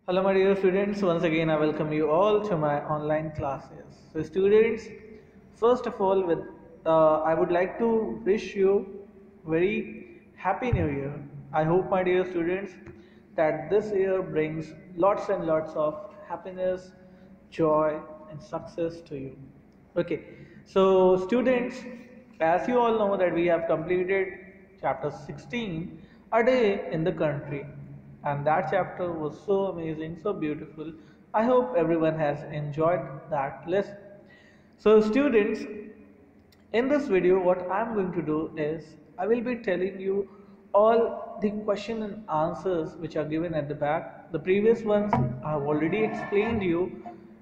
Hello my dear students, once again I welcome you all to my online classes. So students, first of all I would like to wish you very happy new year. I hope my dear students that this year brings lots and lots of happiness, joy and success to you. Okay, so students, as you all know that we have completed chapter 16, A Day in the Country, and that chapter was so amazing, so beautiful. I hope everyone has enjoyed that lesson. So students, in this video what I'm going to do is I will be telling you all the question and answers which are given at the back. The previous ones I have already explained you,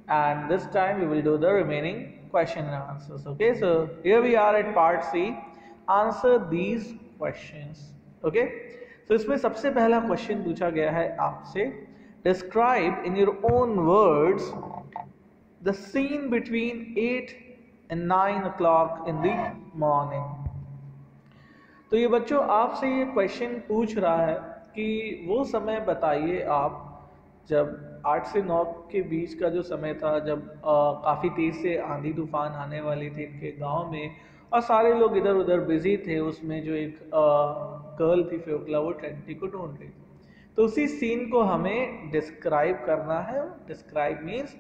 and this time we will do the remaining question and answers. Okay, so here we are at part C, answer these questions. Okay, so इसमें सबसे पहला question पूछा गया है आपसे, describe in your own words the scene between 8 and 9 o'clock in the morning. तो ये बच्चों आपसे ये क्वेश्चन पूछ रहा है कि वो समय बताइए आप जब 8 से 9 के बीच का जो समय था, जब काफ़ी तेज़ से आंधी तूफान आने वाली थी इनके गांव में और सारे लोग इधर उधर बिजी थे। उसमें जो एक गर्ल थी फ्योक्ला, वो ट्रेनिटी को ढूंढ रही थी। तो उसी सीन को हमें डिस्क्राइब करना है। Describe means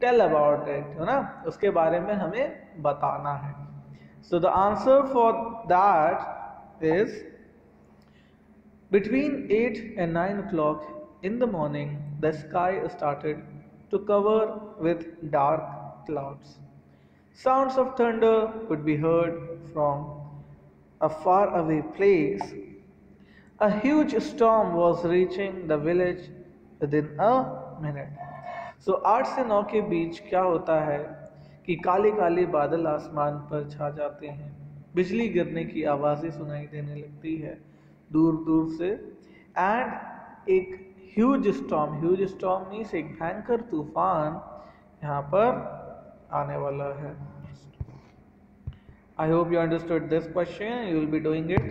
tell about it, है ना, उसके बारे में हमें बताना है। So the answer for that is between 8 and 9 o'clock in the morning, the sky started to cover with dark clouds. Sounds of thunder could be heard from a faraway place. A huge storm was reaching the village within a minute. So 8 से 9 के बीच क्या होता है कि काले काले बादल आसमान पर छा जाते हैं, बिजली गिरने की आवाज़ें सुनाई देने लगती है दूर दूर से, एंड एक ह्यूज स्टॉर्म मीन्स एक भयंकर तूफान यहाँ पर आने वाला है। I hope you understood this question. You will be doing it.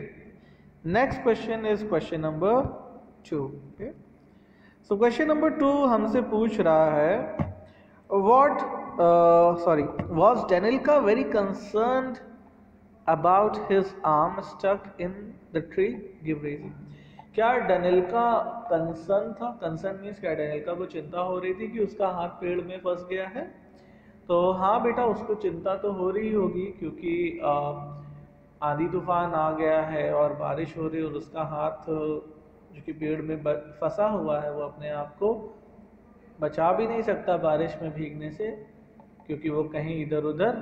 Next question is question number 2. Okay. So question number 2 हमसे पूछ रहा है, was Danilka very concerned about his arm stuck in the tree? Give reason. क्या डनिल्का concern था? Concern means क्या, डनिल्का को चिंता हो रही थी कि उसका हाथ पेड़ में फंस गया है? तो हाँ बेटा, उसको चिंता तो हो रही होगी क्योंकि आंधी तूफान आ गया है और बारिश हो रही है और उसका हाथ जो कि पेड़ में फंसा हुआ है वो अपने आप को बचा भी नहीं सकता बारिश में भीगने से, क्योंकि वो कहीं इधर उधर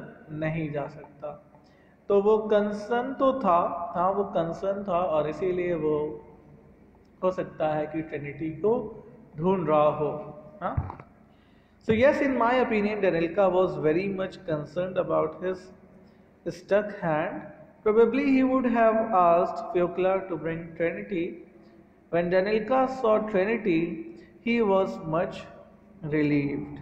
नहीं जा सकता। तो वो कंसर्न तो था, हाँ वो कंसर्न था, और इसीलिए वो हो सकता है कि ट्रिनिटी को ढूंढ रहा हो। हाँ, so yes, in my opinion Danilka was very much concerned about his stuck hand. Probably he would have asked Fyokla to bring Trinity. When Danilka saw Trinity, he was much relieved.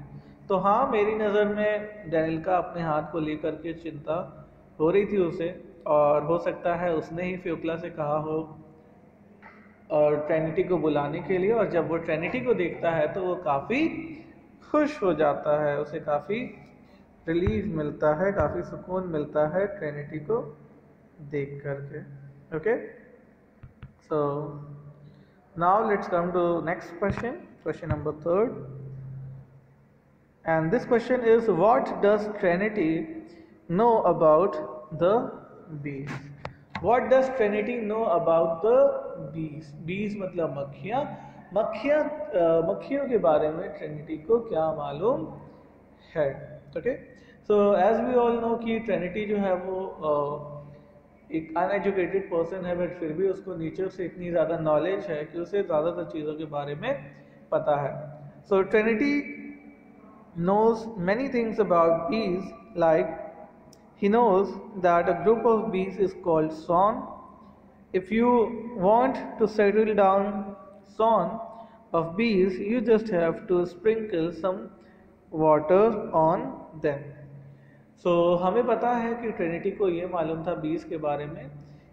तो हाँ, मेरी नज़र में डेनिल्का अपने हाथ को लेकर के चिंता हो रही थी उसे, और हो सकता है उसने ही फ्योक्ला से कहा हो और ट्रिनिटी को बुलाने के लिए, और जब वो ट्रिनिटी को देखता है तो वो काफ़ी खुश हो जाता है, उसे काफ़ी रिलीफ मिलता है, काफ़ी सुकून मिलता है ट्रिनिटी को देख करके। Okay, so now let's come to next question, question number 3, and this question is, what does Trinity know about the bees? What does Trinity know about the bees? Bees मतलब मक्खियाँ। मक्खियों के बारे में ट्रिनिटी को क्या मालूम है? Okay, so as we all know कि ट्रिनिटी जो है वो एक अनएजुकेटेड पर्सन है, बट फिर भी उसको नेचर से इतनी ज़्यादा नॉलेज है कि उसे ज़्यादातर चीज़ों के बारे में पता है। सो Trinity knows many things about bees, like he knows that a group of bees is called swarm. If you want to settle down swarm of bees, you just have to sprinkle some water on them. So हमें पता है कि Trinity को ये मालूम था बीज के बारे में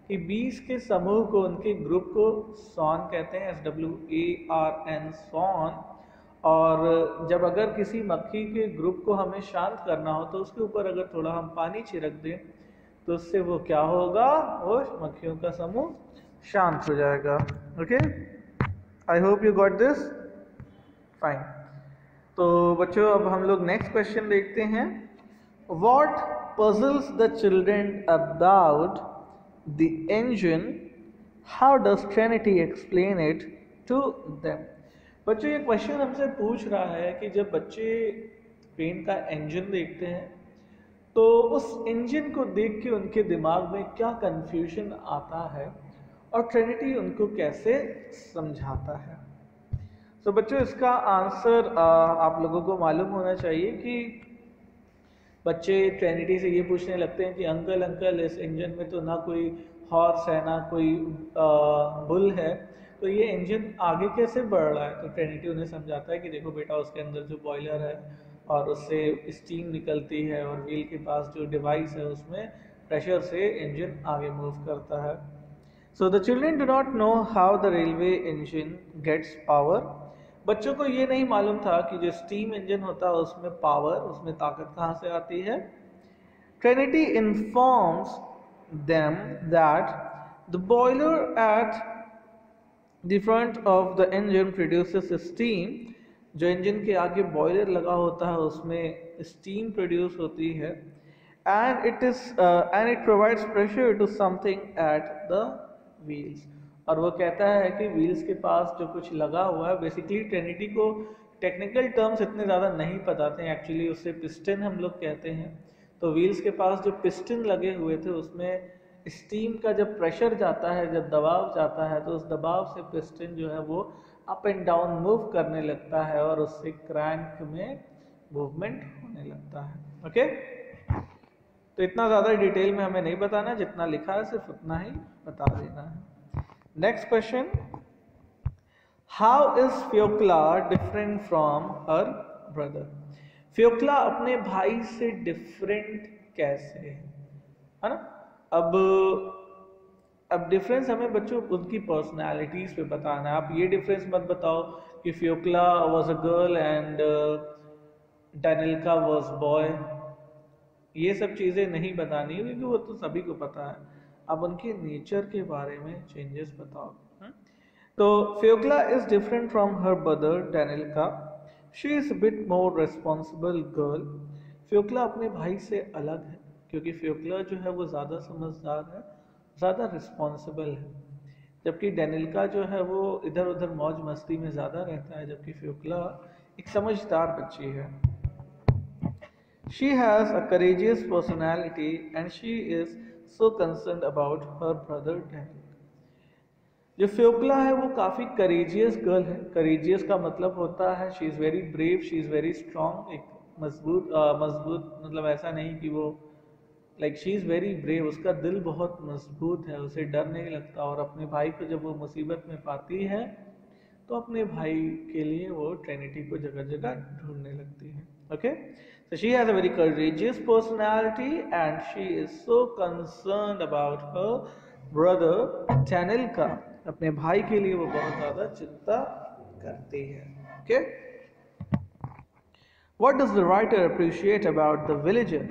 कि बीज के समूह को, उनके ग्रुप को सॉन कहते हैं, SWARN, सॉन, और जब अगर किसी मक्खी के ग्रुप को हमें शांत करना हो तो उसके ऊपर अगर थोड़ा हम पानी छिड़क दें तो उससे वो क्या होगा, वो मक्खियों का समूह शांत हो जाएगा। Okay, I hope you got this, fine. तो बच्चों अब हम लोग नेक्स्ट क्वेश्चन देखते हैं। What puzzles the children about the engine, how does Trinity explain it to them. बच्चों ये क्वेश्चन हमसे पूछ रहा है कि जब बच्चे ट्रेन का इंजन देखते हैं तो उस इंजन को देख के उनके दिमाग में क्या कंफ्यूजन आता है और ट्रिनिटी उनको कैसे समझाता है। तो बच्चों इसका आंसर आप लोगों को मालूम होना चाहिए कि बच्चे ट्रिनिटी से ये पूछने लगते हैं कि अंकल अंकल इस इंजन में तो ना कोई हॉर्स है ना कोई बुल है, तो ये इंजन आगे कैसे बढ़ रहा है। तो ट्रिनिटी उन्हें समझाता है कि देखो बेटा, उसके अंदर जो बॉयलर है और उससे स्टीम निकलती है और व्हील के पास जो डिवाइस है उसमें प्रेशर से इंजन आगे मूव करता है। So the children do not know how the railway engine gets power. बच्चों को ये नहीं मालूम था कि जो स्टीम इंजन होता है उसमें पावर, उसमें ताकत कहाँ से आती है। Trinity informs them that the boiler at the front of the engine produces steam। जो इंजन के आगे बॉयलर लगा होता है उसमें स्टीम प्रोड्यूस होती है, and it provides pressure to something at the wheels। और वो कहता है कि व्हील्स के पास जो कुछ लगा हुआ है, बेसिकली ट्रिनिटी को टेक्निकल टर्म्स इतने ज़्यादा नहीं पताते हैं, एक्चुअली उससे पिस्टन हम लोग कहते हैं। तो व्हील्स के पास जो पिस्टन लगे हुए थे उसमें स्टीम का जब प्रेशर जाता है, जब दबाव जाता है, तो उस दबाव से पिस्टन जो है वो अप एंड डाउन मूव करने लगता है और उससे क्रैंक में मूवमेंट होने लगता है। ओके, तो इतना ज़्यादा डिटेल में हमें नहीं बताना, जितना लिखा है सिर्फ उतना ही बता देना है। Next question, how is Fyokla different from her brother. Fyokla अपने भाई से डिफरेंट कैसे है ना। अब डिफरेंस हमें बच्चों उनकी पर्सनालिटीज पे बताना है। आप ये डिफरेंस मत बताओ कि Fyokla was a girl and Danilka was boy, ये सब चीज़ें नहीं बतानी क्योंकि वो तो सभी को पता है। अब उनके नेचर के बारे में चेंजेस बताओ। तो Fyokla is different from her brother Danilka, she is a bit more responsible girl. Fyokla अपने भाई से अलग है क्योंकि फ्योक्ला जो है वो ज़्यादा समझदार है, ज़्यादा रिस्पॉन्सिबल है, जबकि डेनिल्का जो है वो इधर उधर मौज मस्ती में ज़्यादा रहता है, जबकि फ्योक्ला एक समझदार बच्ची है। She has a courageous personality and she is so concerned about her brother Daniel। जो फ्योक्ला है वो काफ़ी करेजियस गर्ल है। करेजियस का मतलब होता है she is very brave, she is very strong. एक मजबूत मतलब ऐसा नहीं कि वो like she is very brave, उसका दिल बहुत मजबूत है, उसे डर नहीं लगता। और अपने भाई को जब वो मुसीबत में पाती है तो अपने भाई के लिए वो ट्रिनिटी को जगह जगह ढूंढने लगती है। Okay, so she has a very courageous personality and she is so concerned about her brother Tanilka। अपने भाई के लिए वो बहुत ज़्यादा चिंता करती है। Okay, what does the writer appreciate about the villager।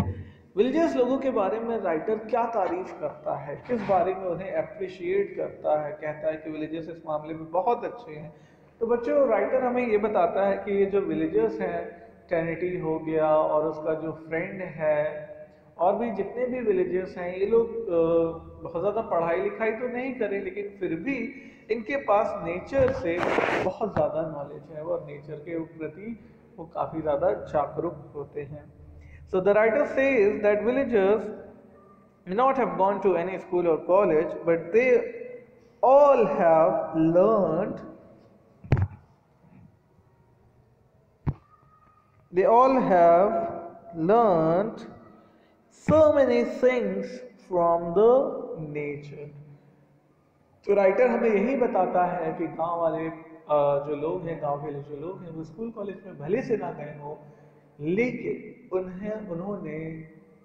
Villagers लोगों के बारे में राइटर क्या तारीफ करता है, किस बारे में उन्हें अप्रिशिएट करता है, कहता है कि विलेजर्स इस मामले में बहुत अच्छे हैं। तो बच्चों राइटर हमें ये बताता है कि ये जो विलेजर्स हैं, ट्रिनिटी हो गया और उसका जो फ्रेंड है और भी जितने भी विलेजर्स हैं, ये लोग बहुत ज़्यादा पढ़ाई लिखाई तो नहीं करें लेकिन फिर भी इनके पास नेचर से बहुत ज़्यादा नॉलेज है और नेचर के प्रति वो काफ़ी ज़्यादा जागरूक होते हैं। So the writer says that villagers may not have gone to any school or college, but they all have learned so many things from the nature। तो राइटर हमें यही बताता है कि गांव वाले जो लोग हैं, गांव के जो लोग हैं, वो स्कूल कॉलेज में भले से ना गए हो लेकिन उन्होंने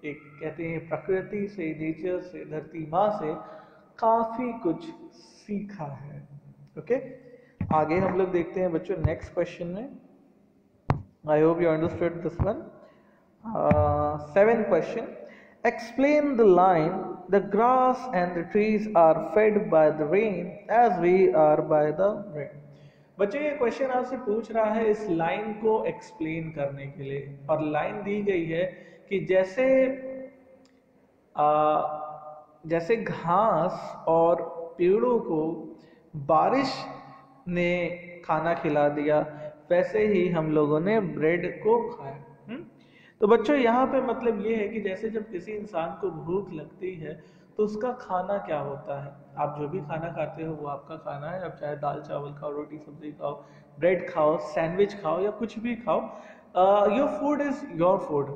एक कहते हैं प्रकृति से, नेचर से, धरती माँ से काफ़ी कुछ सीखा है। ओके, आगे हम लोग देखते हैं बच्चों नेक्स्ट क्वेश्चन में। I hope you understood this one. Seventh question. Explain the line. The grass and the trees are fed by the rain as we are by the rain. बच्चे ये क्वेश्चन आपसे पूछ रहा है इस लाइन को explain करने के लिए, और लाइन दी गई है कि जैसे घास और पेड़ों को बारिश ने खाना खिला दिया, वैसे ही हम लोगों ने ब्रेड को खाया। तो बच्चों यहाँ पे मतलब ये है कि जैसे जब किसी इंसान को भूख लगती है तो उसका खाना क्या होता है। आप जो भी खाना खाते हो वो आपका खाना है। आप चाहे दाल चावल खाओ, रोटी सब्जी खाओ, ब्रेड खाओ, सैंडविच खाओ या कुछ भी खाओ, your food is your food.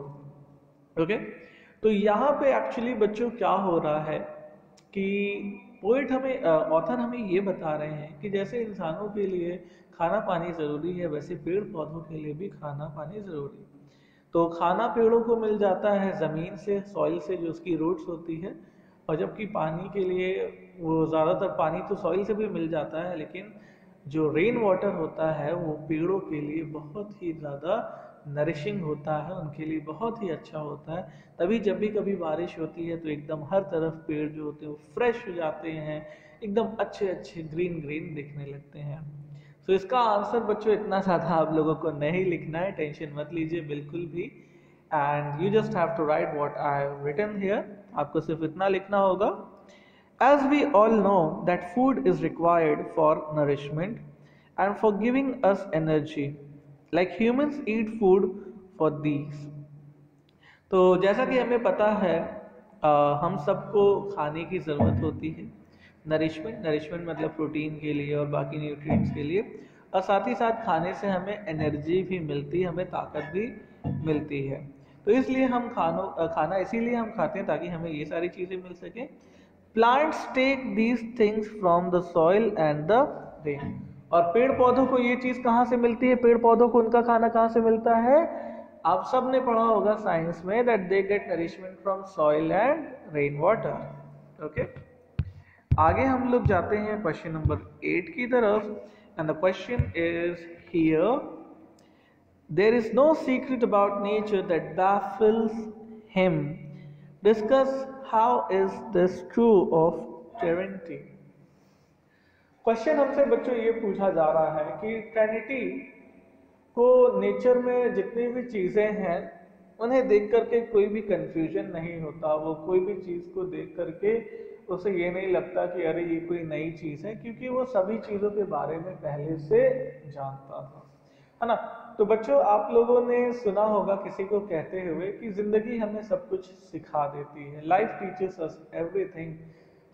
Okay, तो यहाँ पे एक्चुअली बच्चों क्या हो रहा है कि ऑथर हमें ये बता रहे हैं कि जैसे इंसानों के लिए खाना पानी ज़रूरी है, वैसे पेड़ पौधों के लिए भी खाना पानी ज़रूरी है। तो खाना पेड़ों को मिल जाता है ज़मीन से, सॉइल से, जो उसकी रूट्स होती है, और जबकि पानी के लिए वो ज़्यादातर पानी तो सॉइल से भी मिल जाता है, लेकिन जो रेन वाटर होता है वो पेड़ों के लिए बहुत ही ज़्यादा नरिशिंग होता है, उनके लिए बहुत ही अच्छा होता है। तभी जब भी कभी बारिश होती है तो एकदम हर तरफ पेड़ जो होते हैं वो फ्रेश हो जाते हैं, एकदम अच्छे अच्छे ग्रीन ग्रीन दिखने लगते हैं। तो इसका आंसर बच्चों इतना ज़्यादा आप लोगों को नहीं लिखना है, टेंशन मत लीजिए बिल्कुल भी। And you just have to write what I have written here. आपको सिर्फ इतना लिखना होगा, as we all know that food is required for nourishment and for giving us energy, like humans eat food for these। तो जैसा कि हमें पता है हम सबको खाने की ज़रूरत होती है, नरिशमेंट मतलब प्रोटीन के लिए और बाकी न्यूट्रिएंट्स के लिए, और साथ ही साथ खाने से हमें एनर्जी भी मिलती है, हमें ताकत भी मिलती है। तो इसलिए हम खाना इसीलिए हम खाते हैं ताकि हमें ये सारी चीज़ें मिल सकें। Plants take these things from the soil and the rain. और पेड़ पौधों को ये चीज़ कहाँ से मिलती है, पेड़ पौधों को उनका खाना कहाँ से मिलता है। आप सब ने पढ़ा होगा साइंस में that they get nourishment from soil and rain water. Okay, आगे हम लोग जाते हैं क्वेश्चन नंबर 8 की तरफ, and the question is here. There is no secret about nature that baffles him. Discuss how is this true of Trinity। Question हमसे बच्चों ये पूछा जा रहा है कि ट्रिनिटी को नेचर में जितनी भी चीज़ें हैं उन्हें देख करके कोई भी कंफ्यूजन नहीं होता, वो कोई भी चीज़ को देख करके उसे ये नहीं लगता कि अरे ये कोई नई चीज़ है, क्योंकि वो सभी चीज़ों के बारे में पहले से जानता था, है ना। तो बच्चों आप लोगों ने सुना होगा किसी को कहते हुए कि ज़िंदगी हमें सब कुछ सिखा देती है, लाइफ टीचर्स अस एवरीथिंग।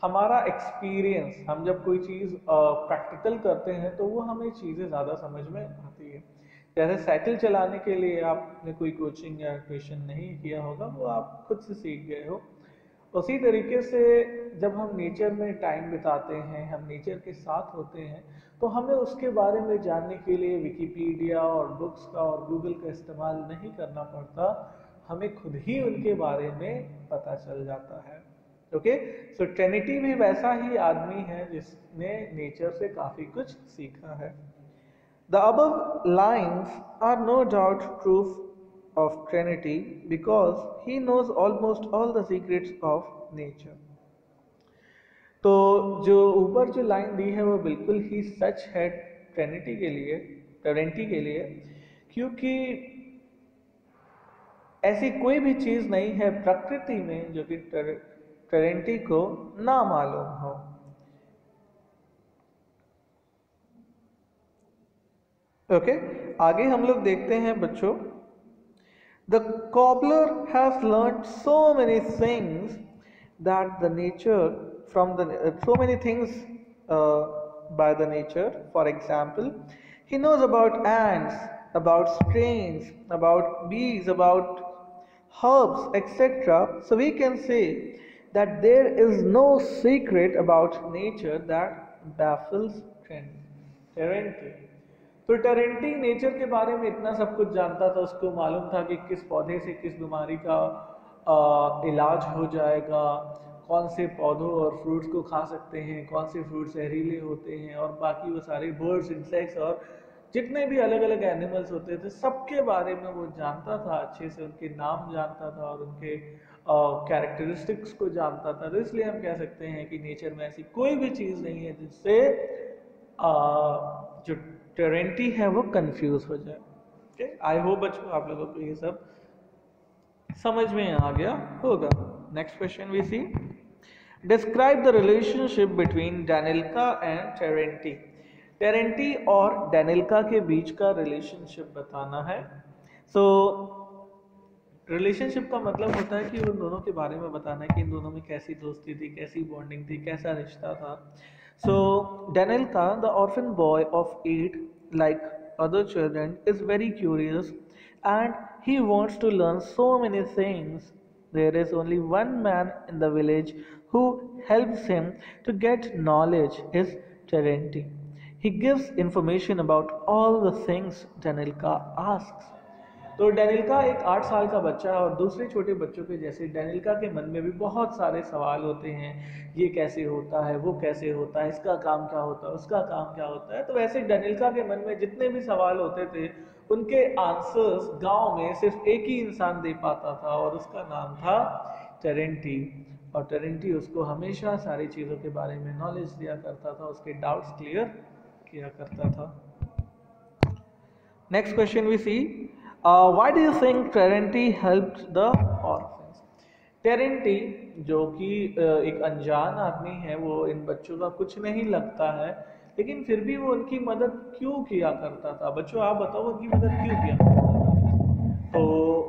हमारा एक्सपीरियंस, हम जब कोई चीज़ प्रैक्टिकल करते हैं तो वो हमें चीज़ें ज़्यादा समझ में आती है। जैसे साइकिल चलाने के लिए आपने कोई कोचिंग या ट्यूशन नहीं किया होगा, वो आप खुद से सीख गए हो। उसी तरीके से जब हम नेचर में टाइम बिताते हैं, हम नेचर के साथ होते हैं, तो हमें उसके बारे में जानने के लिए विकिपीडिया और बुक्स का और गूगल का इस्तेमाल नहीं करना पड़ता, हमें खुद ही उनके बारे में पता चल जाता है। ओके, सो ट्रिनिटी भी वैसा ही आदमी है जिसने नेचर से काफ़ी कुछ सीखा है। The above lines are no doubt proof of Trinity because he knows almost all the secrets of nature। तो जो ऊपर जो लाइन दी है वो बिल्कुल ही सच है ट्रिनिटी के लिए, क्योंकि ऐसी कोई भी चीज़ नहीं है प्रकृति में जो कि ट्रिनिटी को ना मालूम हो। ओके, आगे हम लोग देखते हैं बच्चों। The cobbler has learn so many things that the nature from the so many things by the nature. For example, he knows about ants, about streams, about bees, about herbs, etc. So we can say that there is no secret about nature that baffles Trinity। तो टेरेंटी nature के बारे में इतना सब कुछ जानता था, उसको मालूम था कि किस पौधे से किस बीमारी का इलाज हो जाएगा, कौन से पौधों और फ्रूट्स को खा सकते हैं, कौन से फ्रूट्स जहरीले होते हैं, और बाकी वो सारे बर्ड्स, इंसेक्ट्स और जितने भी अलग अलग एनिमल्स होते थे सबके बारे में वो जानता था अच्छे से, उनके नाम जानता था और उनके कैरेक्टरिस्टिक्स को जानता था। तो इसलिए हम कह सकते हैं कि नेचर में ऐसी कोई भी चीज़ नहीं है जिससे जो टेरेंटी है वो कंफ्यूज हो जाए। ओके, आई होप बच्चों आप लोगों को ये सब समझ में आ गया होगा। Next question we see, describe the relationship between Danilka and Terenty. Terenty और डेनिल्का के बीच का रिलेशनशिप बताना है। सो रिलेशनशिप का मतलब होता है कि उन दोनों के बारे में बताना है कि इन दोनों में कैसी दोस्ती थी, कैसी बॉन्डिंग थी, कैसा रिश्ता था। So Danilka the orphan boy of 8 like other children is very curious and he wants to learn so many things. There is only one man in the village who helps him to get knowledge, is Terenti. He gives information about all the things Danilka asks. तो डेनिल्का एक 8 साल का बच्चा है और दूसरे छोटे बच्चों के जैसे डेनिल्का के मन में भी बहुत सारे सवाल होते हैं। ये कैसे होता है, वो कैसे होता है, इसका काम क्या होता है, उसका काम क्या होता है। तो वैसे डेनिल्का के मन में जितने भी सवाल होते थे उनके आंसर्स गांव में सिर्फ एक ही इंसान दे पाता था और उसका नाम था टेरेंटी। और टेरेंटी उसको हमेशा सारी चीज़ों के बारे में नॉलेज दिया करता था, उसके डाउट्स क्लियर किया करता था। Next question we see, why do you think Terenti helped the orphans? Terenti जो कि एक अनजान आदमी है, वो इन बच्चों का कुछ नहीं लगता है, लेकिन फिर भी वो उनकी मदद क्यों किया करता था? बच्चों आप बताओ उनकी मदद क्यों किया करता था? तो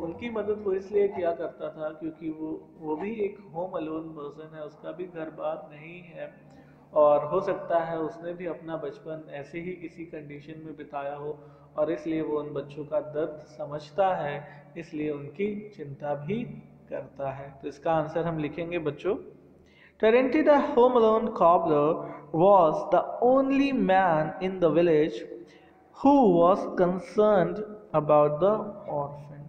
उनकी मदद वो इसलिए किया करता था क्योंकि वो भी एक होम अलोन पर्सन है, उसका भी घर बार नहीं है और हो सकता है उसने भी अपना बचपन ऐसे ही किसी कंडीशन में बिताया हो और इसलिए वो उन बच्चों का दर्द समझता है, इसलिए उनकी चिंता भी करता है। तो इसका आंसर हम लिखेंगे बच्चों, Terenti the home alone cobbler was the only man in the village who was concerned about the orphan.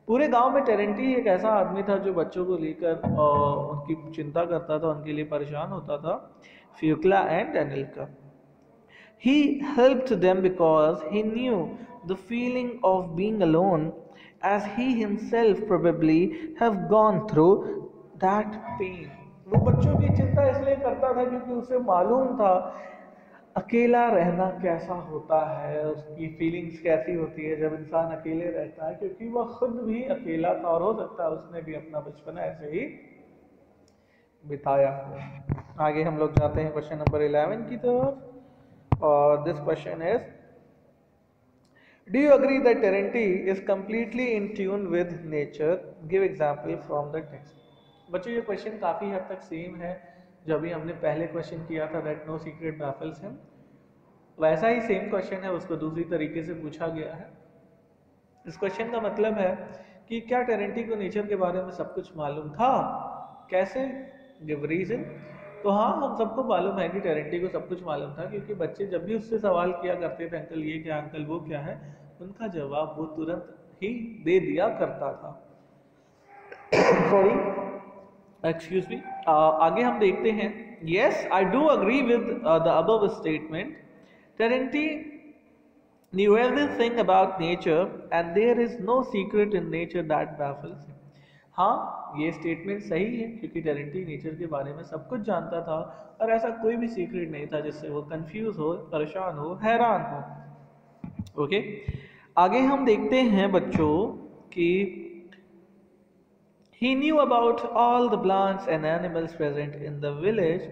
पूरे गांव में टेरेंटी एक ऐसा आदमी था जो बच्चों को लेकर उनकी चिंता करता था, उनके लिए परेशान होता था। फ्यूक्ला and डेनिल्का, he helped them because he knew the feeling of being alone, as he himself probably have gone through that pain. वो बच्चों की चिंता इसलिए करता था क्योंकि उसे मालूम था अकेला रहना कैसा होता है, उसकी फीलिंग्स कैसी होती है जब इंसान अकेले रहता है, क्योंकि वह खुद भी अकेला था और हो सकता है उसने भी अपना बचपन ऐसे ही बिताया हो। आगे हम लोग जाते हैं क्वेश्चन नंबर 11 की तरफ और this question is, do you agree that Terenty is completely in tune with nature? Give example from the text. बच्चों ये क्वेश्चन काफ़ी हद तक सेम है जो अभी हमने पहले क्वेश्चन किया था, that no secret baffles him. वैसा ही सेम क्वेश्चन है, उसको दूसरी तरीके से पूछा गया है। इस क्वेश्चन का मतलब है कि क्या टेरेंटी को नेचर के बारे में सब कुछ मालूम था? कैसे? Give reason. तो हाँ, हम सबको मालूम है कि टेरेंटी को सब कुछ मालूम था क्योंकि बच्चे जब भी उससे सवाल किया करते थे अंकल ये क्या, अंकल वो क्या है, उनका जवाब वो तुरंत ही दे दिया करता था। Sorry, excuse me. आगे हम देखते हैं, yes I do agree with the above statement, Terenty knew everything about nature and there is no secret in nature that baffles him. हाँ, ये स्टेटमेंट सही है क्योंकि टेरेंटी नेचर के बारे में सब कुछ जानता था और ऐसा कोई भी सीक्रेट नहीं था जिससे वो कंफ्यूज हो, परेशान हो, हैरान हो। ओके, आगे हम देखते हैं बच्चों कि he knew about all the plants and animals present in the village.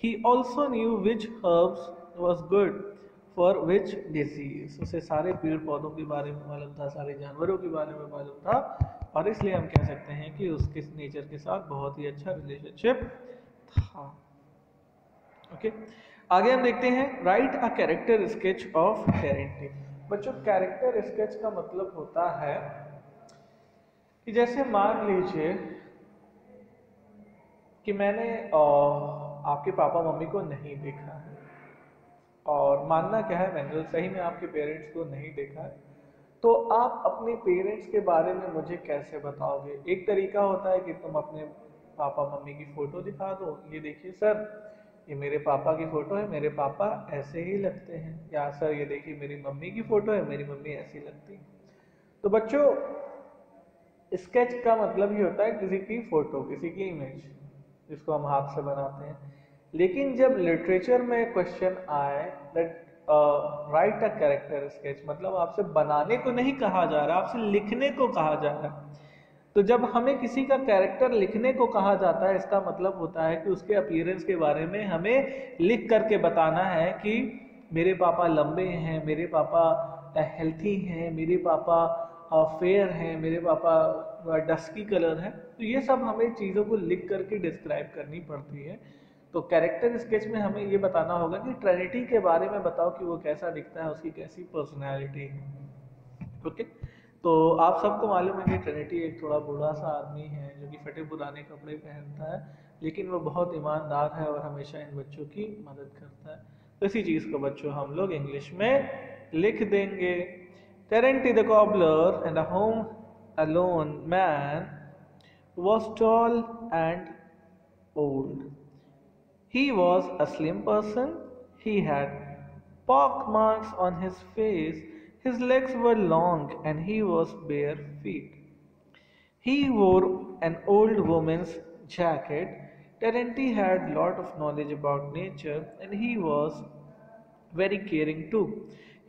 He also knew which herbs was good for which disease. उसे सारे पेड़ पौधों के बारे में मालूम था, सारे जानवरों के बारे में मालूम था और इसलिए हम कह सकते हैं कि उसके नेचर के साथ बहुत ही अच्छा रिलेशनशिप था। ओके, आगे हम देखते हैं, write a character sketch of Terenty. बच्चों कैरेक्टर स्केच का मतलब होता है कि जैसे मान लीजिए कि मैंने आपके पापा मम्मी को नहीं देखा है और मानना क्या है, मैंने सही में आपके पेरेंट्स को नहीं देखा है, तो आप अपने पेरेंट्स के बारे में मुझे कैसे बताओगे? एक तरीका होता है कि तुम अपने पापा मम्मी की फ़ोटो दिखा दो, ये देखिए सर ये मेरे पापा की फ़ोटो है, मेरे पापा ऐसे ही लगते हैं, या सर ये देखिए मेरी मम्मी की फ़ोटो है, मेरी मम्मी ऐसी लगती है। तो बच्चों, स्केच का मतलब ही होता है किसी की फ़ोटो, किसी की इमेज, जिसको हम हाथ से बनाते हैं। लेकिन जब लिटरेचर में क्वेश्चन आए that right a character sketch, मतलब आपसे बनाने को नहीं कहा जा रहा, आपसे लिखने को कहा जा रहा है। तो जब हमें किसी का कैरेक्टर लिखने को कहा जाता है, इसका मतलब होता है कि उसके अपीयरेंस के बारे में हमें लिख करके बताना है कि मेरे पापा लंबे हैं, मेरे पापा हेल्थी हैं, मेरे पापा फेयर हैं, मेरे पापा डस्की कलर है। तो ये सब हमें चीज़ों को लिख करके डिस्क्राइब करनी पड़ती है। तो कैरेक्टर स्केच में हमें ये बताना होगा कि ट्रिनिटी के बारे में बताओ कि वो कैसा दिखता है, उसकी कैसी पर्सनैलिटी है। ओके, तो आप सबको मालूम है कि ट्रिनिटी एक थोड़ा बूढ़ा सा आदमी है जो कि फटे पुराने कपड़े पहनता है, लेकिन वो बहुत ईमानदार है और हमेशा इन बच्चों की मदद करता है। तो इसी चीज़ को बच्चों हम लोग इंग्लिश में लिख देंगे। Terenti the cobbler and a home alone man was tall and old. He was a slim person. He had pock marks on his face. His legs were long and he was bare feet. He wore an old woman's jacket. Terenti had lot of knowledge about nature and he was very caring too.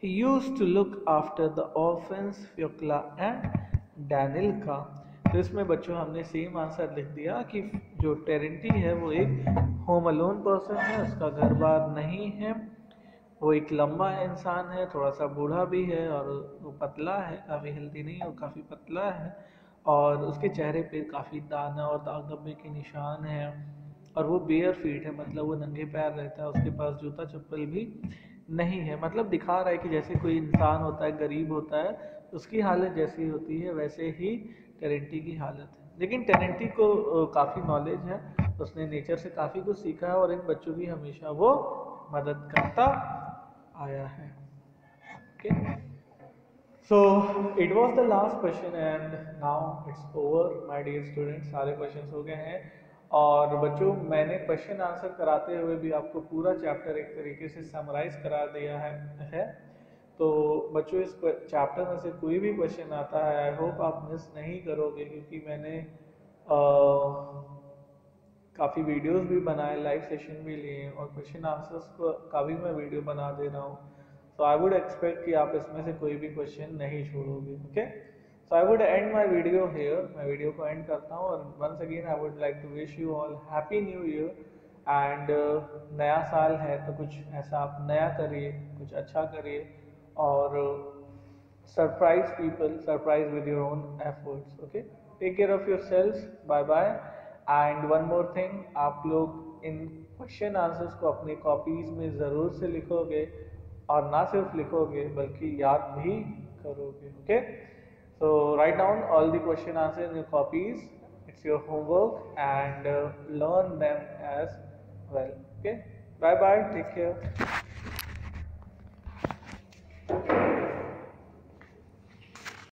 He used to look after the orphans Fyokla and Danilka. तो इसमें बच्चों हमने same answer लिख दिया कि जो टेरेंटी है वो एक होम अलोन पर्सन है, उसका घर बार नहीं है, वो एक लंबा इंसान है, थोड़ा सा बूढ़ा भी है और वो पतला है, काफ़ी हेल्दी नहीं है, वो काफ़ी पतला है और उसके चेहरे पे काफ़ी दाना और दाग धब्बे के निशान हैं और वो बेयर फीट है, मतलब वो नंगे पैर रहता है, उसके पास जूता चप्पल भी नहीं है। मतलब दिखा रहा है कि जैसे कोई इंसान होता है, गरीब होता है, उसकी हालत जैसी होती है वैसे ही टेरेंटी की हालत है। लेकिन टेरेंटी को काफ़ी नॉलेज है, उसने नेचर से काफ़ी कुछ सीखा है और इन बच्चों की हमेशा वो मदद करता आया है। Okay, so it was the last question and now it's over my dear students. सारे क्वेश्चन हो गए हैं और बच्चों मैंने क्वेश्चन आंसर कराते हुए भी आपको पूरा चैप्टर एक तरीके से समराइज करा दिया है। तो बच्चों इस चैप्टर में से कोई भी क्वेश्चन आता है, आई होप आप मिस नहीं करोगे, क्योंकि मैंने काफ़ी वीडियोस भी बनाए, लाइव सेशन भी लिए और क्वेश्चन आंसर्स का भी मैं वीडियो बना दे रहा हूँ। सो आई वुड एक्सपेक्ट कि आप इसमें से कोई भी क्वेश्चन नहीं छोड़ोगे। Okay, so I would end my video here. मैं वीडियो को एंड करता हूँ और once again I would like to wish you all happy new year and नया साल है तो कुछ ऐसा आप नया करिए, कुछ अच्छा करिए और surprise people, surprise with your own efforts. Okay, take care of your self, bye bye. And one more thing, आप लोग इन क्वेश्चन आंसर्स को अपनी कॉपीज में ज़रूर से लिखोगे और ना सिर्फ लिखोगे बल्कि याद भी करोगे। Okay, so write down all the question answer in your copies, it's your homework and learn them as well. Okay, bye bye, take care.